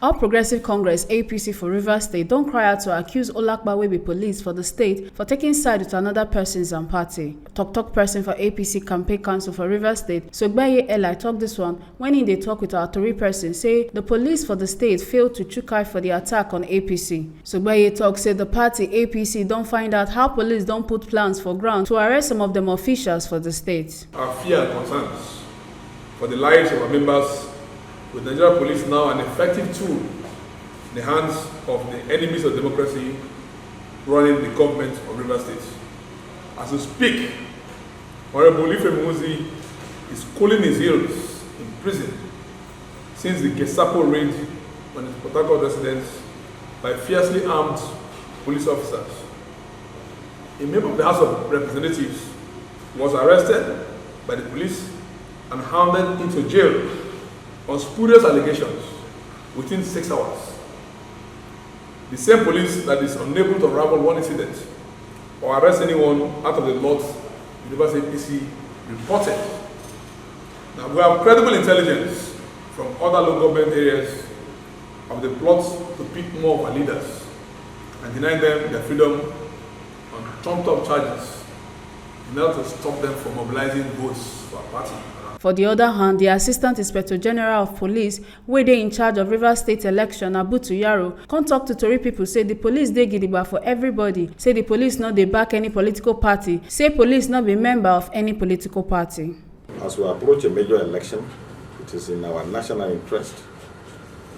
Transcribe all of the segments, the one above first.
All Progressive Congress APC for Rivers State don't cry out to accuse Olakpa wey be police for the state for taking side with another persons and party. Talk person for APC campaign council for Rivers State, Sogbeye Eli talk this one when he dey talk with our Tory person say the police for the state failed to chook eye for the attack on APC. Sogbeye talk say the party APC don't find out how police don't put plans for ground to arrest some of them officials for the state. Our fear and concerns for the lives of our members, with Nigeria police now an effective tool in the hands of the enemies of democracy running the government of Rivers State. As we speak, Honorable Ife Muzi is cooling his heels in prison since the Gestapo raid on his Port Harcourt residence by fiercely armed police officers. A member of the House of Representatives was arrested by the police and handed into jail on spurious allegations within 6 hours. The same police that is unable to unravel one incident or arrest anyone out of the lot Rivers APC reported. Now, we have credible intelligence from other local government areas of the plots to pick more of our leaders and deny them their freedom on trumped-up charges in order to stop them from mobilizing votes for our party. For the other hand, the Assistant Inspector General of Police, wey dey in charge of Rivers State election, Abutu Yaro, come talk to Tory people say the police dey gidigba for everybody, say the police no dey back any political party, say police no be member of any political party. As we approach a major election, it is in our national interest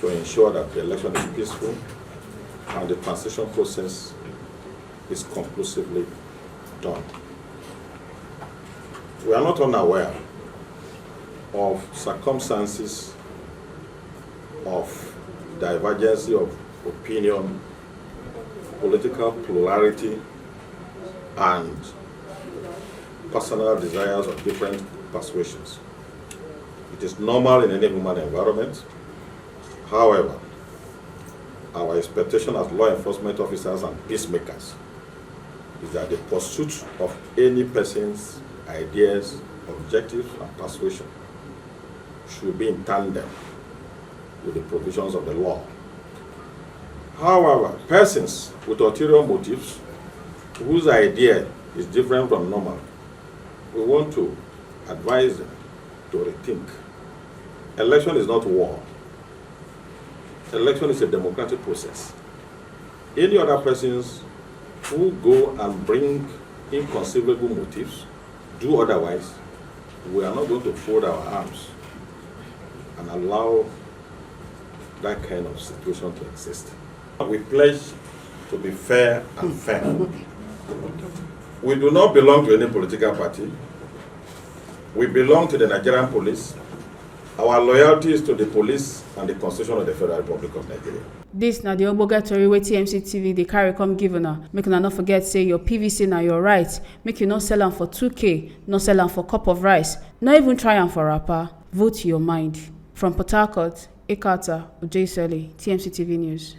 to ensure that the election is peaceful and the transition process is conclusively done. We are not unaware of circumstances of divergence of opinion, political plurality, and personal desires of different persuasions. It is normal in any human environment. However, our expectation as law enforcement officers and peacemakers is that the pursuit of any person's ideas, objectives, and persuasion should be in tandem with the provisions of the law. However, persons with ulterior motives whose idea is different from normal, we want to advise them to rethink. Election is not war. Election is a democratic process. Any other persons who go and bring inconceivable motives, do otherwise, we are not going to fold our arms and allow that kind of situation to exist. We pledge to be fair and fair. We do not belong to any political party. We belong to the Nigerian police. Our loyalty is to the police and the Constitution of the Federal Republic of Nigeria. This na the ogbonge tori wey TMC TV dey carry come give una. Make una no forget say your PVC na your right. Make you no sell am for 2k, no sell am for cup of rice, no even try am for wrapper. Vote your mind. From Port Harcourt, Ekata Ojay Sele, TMC TV News.